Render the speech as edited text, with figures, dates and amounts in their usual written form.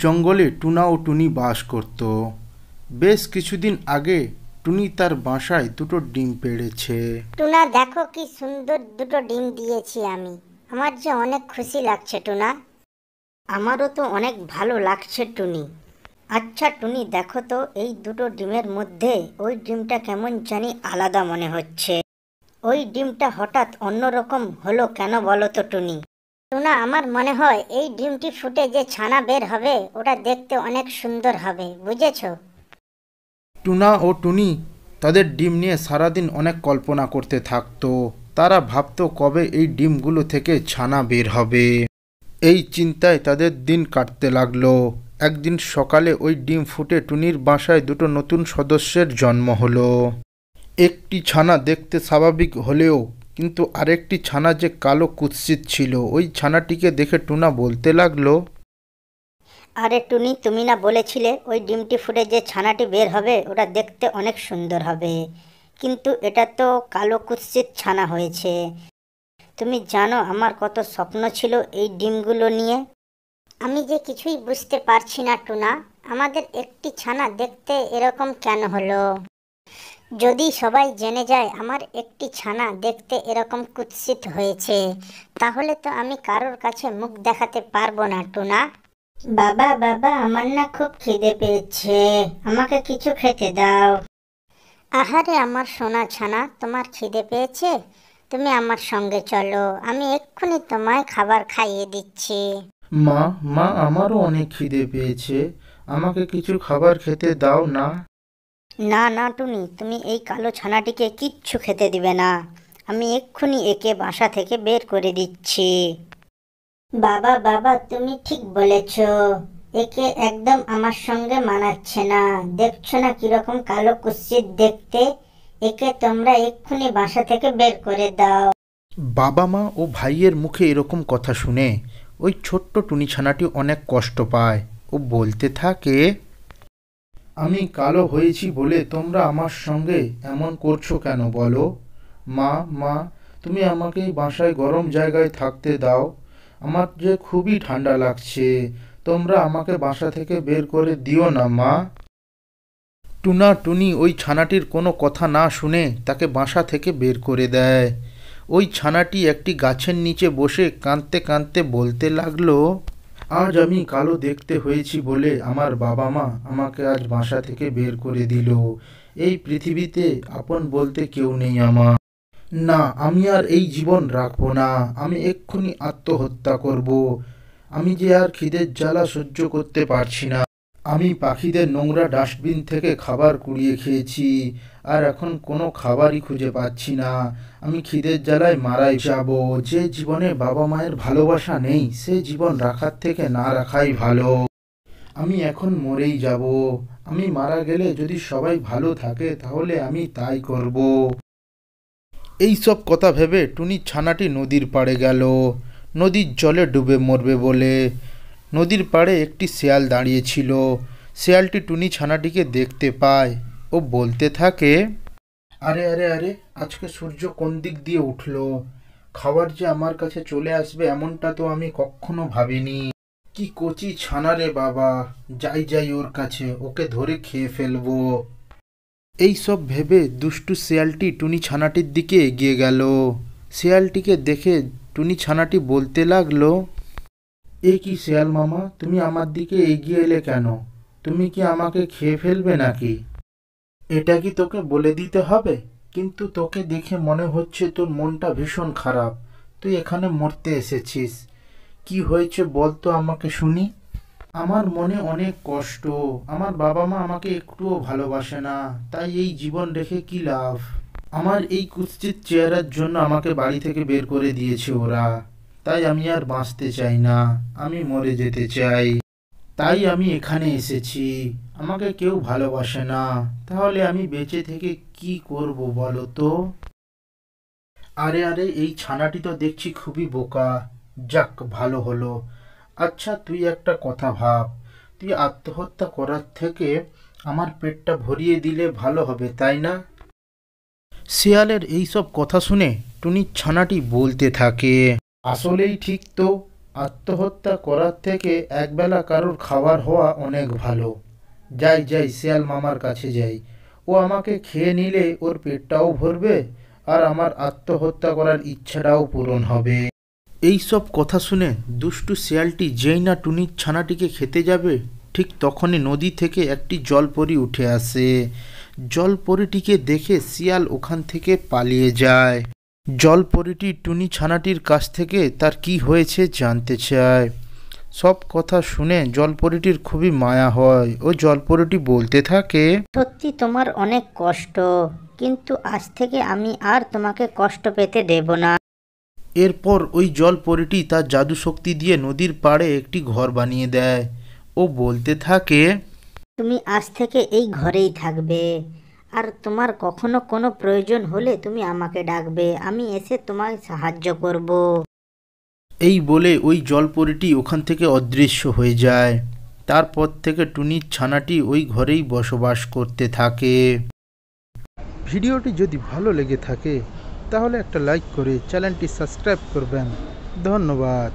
জঙ্গলে টুনা ও টুনি বাস করত। বেশ কিছুদিন আগে টুনি তার বাসায় দুটো ডিম পেড়েছে। টুনা, দেখো কি সুন্দর দুটো ডিম দিয়েছি আমি। আমার যে অনেক খুশি লাগছে টুনা। আমারও তো অনেক ভালো লাগছে টুনি। আচ্ছা টুনি, দেখো তো এই দুটো ডিমের মধ্যে ওই ডিমটা কেমন জানি আলাদা মনে হচ্ছে। ওই ডিমটা হঠাৎ অন্যরকম হলো কেন বলো তো টুনি? টুনা, আমার মনে হয় এই ডিমটি ফুটে যে ছানা বের হবে ওটা দেখতে অনেক সুন্দর হবে, বুঝেছো? টুনা ও টুনি তাদের ডিম নিয়ে সারাদিন অনেক কল্পনা করতে থাকতো। তারা ভাবতো কবে এই ডিমগুলো থেকে ছানা বের হবে। এই চিন্তায় তাদের দিন কাটতে লাগলো। একদিন সকালে ওই ডিম ফুটে টুনির বাসায় দুটো নতুন সদস্যের জন্ম হলো। একটি ছানা দেখতে স্বাভাবিক হলেও কিন্তু আরেকটি ছানা যে কালো কুৎসিত ছিল। ওই ছানাটিকে দেখে টুনা বলতে লাগলো, আরে টুনি, তুমি না বলেছিলে ওই ডিমটি ফুটে যে ছানাটি বের হবে ওটা দেখতে অনেক সুন্দর হবে, কিন্তু এটা তো কালো কুৎসিত ছানা হয়েছে। তুমি জানো আমার কত স্বপ্ন ছিল এই ডিমগুলো নিয়ে। আমি যে কিছুই বুঝতে পারছি না টুনা, আমাদের একটি ছানা দেখতে এরকম কেন হলো? যদি সবাই জেনে যায় আমার একটি ছানা দেখতে এরকম কুৎসিত হয়েছে, তাহলে তো আমি কারোর কাছে মুখ দেখাতে পারবো না টুনা। বাবা বাবা, আমার না খুব খিদে পেয়েছে, আমাকে কিছু খেতে দাও। আহারে আমার সোনা ছানা, তোমার খিদে পেয়েছে? তুমি আমার সঙ্গে চলো, আমি এক্ষুনি তোমায় খাবার খাইয়ে দিচ্ছি। মা মা আমারও অনেক খিদে পেয়েছে, আমাকে কিছু খাবার খেতে দাও না। না না টুনি, তুমি এই কালো ছানাটিকে কিচ্ছু খেতে দিবে না। আমি এক্ষুনি একে বাসা থেকে বের করে দিচ্ছি। বাবা বাবা, তুমি ঠিক বলেছ, একে একদম আমার সঙ্গে মানাচ্ছে না। দেখছো না কিরকম কালো কুৎসিত দেখতে? একে তোমরা এক্ষুনি বাসা থেকে বের করে দাও। বাবা মা ও ভাইয়ের মুখে এরকম কথা শুনে ওই ছোট্ট টুনি ছানাটি অনেক কষ্ট পায়। ও বলতে থাকে, আমি কালো হয়েছি বলে তোমরা আমার সঙ্গে এমন করছো কেন বলো? মা মা তুমি আমাকে বাসায় গরম জায়গায় থাকতে দাও, আমার যে খুবই ঠান্ডা লাগছে। তোমরা আমাকে বাসা থেকে বের করে দিও না মা। টুনা টুনি ওই ছানাটির কোনো কথা না শুনে তাকে বাসা থেকে বের করে দেয়। ওই ছানাটি একটি গাছের নিচে বসে কাঁদতে কাঁদতে বলতে লাগলো, আজ আমি কালো দেখতে হয়েছি বলে আমার বাবা মা আমাকে আজ বাসা থেকে বের করে দিল। এই পৃথিবীতে আপন বলতে কেউ নেই আমার। না, আমি আর এই জীবন রাখবো না, আমি এক্ষুনি আত্মহত্যা করব। আমি যে আর খিদের জ্বালা সহ্য করতে পারছি না। আমি পাখিদের নোংরা ডাস্টবিন থেকে খাবার কুড়িয়ে খেয়েছি, আর এখন কোনো খাবারই খুঁজে পাচ্ছি না। আমি খিদের জ্বালায় মারাই যাব। যে জীবনে বাবা মায়ের ভালোবাসা নেই সে জীবন রাখার থেকে না রাখাই ভালো। আমি এখন মরেই যাব। আমি মারা গেলে যদি সবাই ভালো থাকে তাহলে আমি তাই করব। এই সব কথা ভেবে টুনি ছানাটি নদীর পাড়ে গেল, নদীর জলে ডুবে মরবে বলে। নদীর পাড়ে একটি শেয়াল দাঁড়িয়েছিল। শেয়ালটি টুনি ছানাটিকে দেখতে পায়। ও বলতে থাকে, আরে আরে আরে, আজকে সূর্য কোন দিক দিয়ে উঠলো? খাবার যে আমার কাছে চলে আসবে এমনটা তো আমি কখনো ভাবিনি। কি কচি ছানা রে বাবা, যাই যাই ওর কাছে, ওকে ধরে খেয়ে ফেলবো। এই সব ভেবে দুষ্টু শেয়ালটি টুনি ছানাটির দিকে এগিয়ে গেল। শেয়ালটিকে দেখে টুনি ছানাটি বলতে লাগলো, এ কি শেয়াল মামা, তুমি আমার দিকে এগিয়ে এলে কেন? তুমি কি আমাকে খেয়ে ফেলবে নাকি? এটা কি তোকে বলে দিতে হবে? কিন্তু তোকে দেখে মনে হচ্ছে তোর মনটা ভীষণ খারাপ। তুই এখানে মরতে এসেছিস। কি হয়েছে বল তো আমাকে শুনি। আমার মনে অনেক কষ্ট। আমার বাবা মা আমাকে একটুও ভালোবাসে না, তাই এই জীবন রেখে কি লাভ? আমার এই কুৎসিত চেহারার জন্য আমাকে বাড়ি থেকে বের করে দিয়েছে ওরা। তাই আমি আর বাঁচতে চাই না, আমি মরে যেতে চাই। তাই আমি এখানে এসেছি। আমাকে কেউ ভালোবাসে না, তাহলে আমি বেঁচে থেকে কি করব বলো তো? আরে আরে, এই ছানাটি তো দেখছি খুবই বোকা। যাক, ভালো হলো। আচ্ছা তুই একটা কথা ভাব, তুই আত্মহত্যা করার থেকে আমার পেটটা ভরিয়ে দিলে ভালো হবে, তাই না? শিয়ালের এইসব কথা শুনে টুনি ছানাটি বলতে থাকে, আসলেই ঠিক তো, আত্মহত্যা করার থেকে একবেলা কারোর খাবার হওয়া অনেক ভালো। যাই যাই শিয়াল মামার কাছে যাই, ও আমাকে খেয়ে নিলে ওর পেটটাও ভরবে আর আমার আত্মহত্যা করার ইচ্ছাটাও পূরণ হবে। এই সব কথা শুনে দুষ্টু শিয়ালটি যেই না টুনির ছানাটিকে খেতে যাবে, ঠিক তখনই নদী থেকে একটি জলপরী উঠে আসে। জলপরীটিকে দেখে শিয়াল ওখান থেকে পালিয়ে যায়। জলপরীটি টুনি ছানাটির কাছ থেকে তার কি হয়েছে জানতে চায়। সব কথা শুনে জলপরীটির খুবই মায়া হয় ও জলপরীটি বলতে থাকে, সত্যি তোমার অনেক কষ্ট, কিন্তু আজ থেকে আমি আর তোমাকে কষ্ট পেতে দেব না। এরপর ওই জলপরীটি তার জাদু শক্তি দিয়ে নদীর পাড়ে একটি ঘর বানিয়ে দেয় ও বলতে থাকে, তুমি আজ থেকে এই ঘরেই থাকবে, আর তোমার কখনো কোনো প্রয়োজন হলে তুমি আমাকে ডাকবে, আমি এসে তোমায় সাহায্য করব। এই বলে ওই জলপরীটি ওখান থেকে অদৃশ্য হয়ে যায়। তারপর থেকে টুনির ছানাটি ওই ঘরেই বসবাস করতে থাকে। ভিডিওটি যদি ভালো লেগে থাকে তাহলে একটা লাইক করে চ্যানেলটি সাবস্ক্রাইব করবেন। ধন্যবাদ।